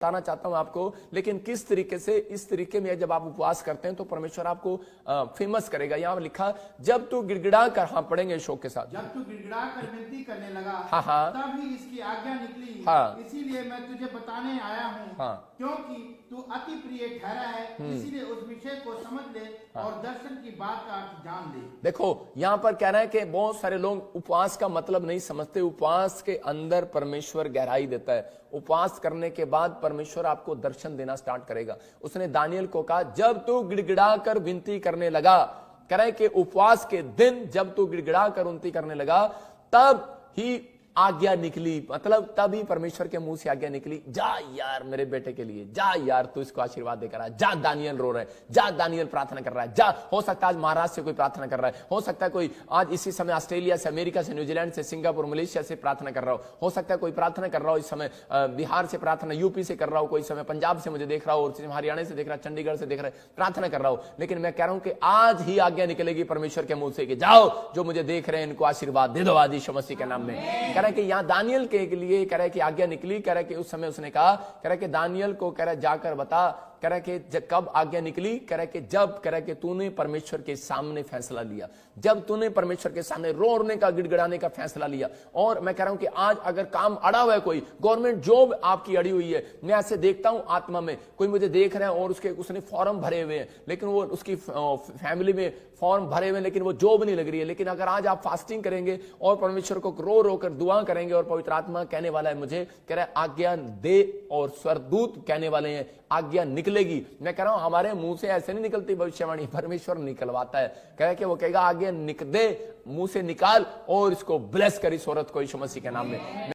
बताना चाहता हूं आपको, लेकिन किस तरीके से, इस तरीके में जब आप उपवास करते हैं तो परमेश्वर आपको फेमस करेगा। यहां लिखा, जब तू गिड़गिड़ा कर, हाँ पढ़ेंगे शोक के साथ, जब तू गिड़गिड़ा कर विनती करने लगा, हाँ हाँ, तब ही इसकी आज्ञा निकली, हाँ, इसीलिए मैं तुझे बताने आया हूँ, हाँ, क्योंकि तू अति प्रिय ठहरा है, इसीलिए उस विषय को समझ ले और दर्शन की बात का अर्थ जान ले। देखो यहां पर कह रहा है कि बहुत सारे लोग उपवास का मतलब नहीं समझते। उपवास के अंदर परमेश्वर गहराई देता है। उपवास करने के बाद परमेश्वर आपको दर्शन देना स्टार्ट करेगा। उसने दानियल को कहा, जब तू गिड़गिड़ा कर विनती करने लगा, कह रहे कि उपवास के दिन जब तू गिड़गिड़ा कर विनती करने लगा, तब ही आज्ञा निकली, मतलब तभी परमेश्वर के मुंह से आज्ञा निकली, जा यार मेरे बेटे के लिए, जा यार तू इसको आशीर्वाद देकर आ, जा दानियल रो रहा है, जा दानियल प्रार्थना कर रहा है, जा। हो सकता है आज महाराष्ट्र से कोई प्रार्थना कर रहा है, हो सकता है कोई आज इसी समय ऑस्ट्रेलिया से, अमेरिका से, न्यूजीलैंड से, सिंगापुर, मलेशिया से प्रार्थना कर रहा हो सकता है कोई प्रार्थना कर रहा हो इस समय बिहार से प्रार्थना, यूपी से कर रहा हो, कोई समय पंजाब से मुझे देख रहा हो, हरियाणा से देख रहा है, चंडीगढ़ से देख रहा है, प्रार्थना कर रहा हो। लेकिन मैं कह रहा हूं कि आज ही आज्ञा निकलेगी परमेश्वर के मुंह से कि जाओ, जो मुझे देख रहे हैं इनको आशीर्वाद दे दो आज यीशु मसीह के नाम में। कह रहा है कि यहां दानियल के लिए कह रहा है कि आज्ञा निकली, कह रहा है कि उस समय उसने कहा, कह रहा है कि दानियल को कह रहा है जाकर बता, कह रहा है कि कब आज्ञा निकली, कह रहा है कि जब, कह रहा है कि तूने परमेश्वर के सामने फैसला लिया, जब तूने परमेश्वर के सामने रोने का, गिड़गिड़ाने का फैसला लिया। और मैं कह रहा हूं कि आज अगर काम अड़ा हुआ है, कोई गवर्नमेंट जॉब आपकी अड़ी हुई है, मैं ऐसे देखता हूं आत्मा में, कोई मुझे देख रहा है और उसने फॉर्म भरे हुए हैं, लेकिन वो उसकी फैमिली में फॉर्म भरे हुए हैं, लेकिन वो जॉब नहीं लग रही है। लेकिन अगर आज आप फास्टिंग करेंगे और परमेश्वर को रो रो कर दुआ करेंगे, और पवित्र आत्मा कहने वाला है मुझे, कह रहा है आज्ञा दे, और स्वर्गदूत कहने वाले हैं आज्ञा निकलेगी। मैं कह रहा हूं हमारे मुंह से ऐसे नहीं निकलती भविष्यवाणी, परमेश्वर निकलवाता है। कह रहा कि वो कहेगा आज्ञा निक दे, मुंह से निकाल और इसको ब्लेस करी औरत को यीशु मसीह के नाम में।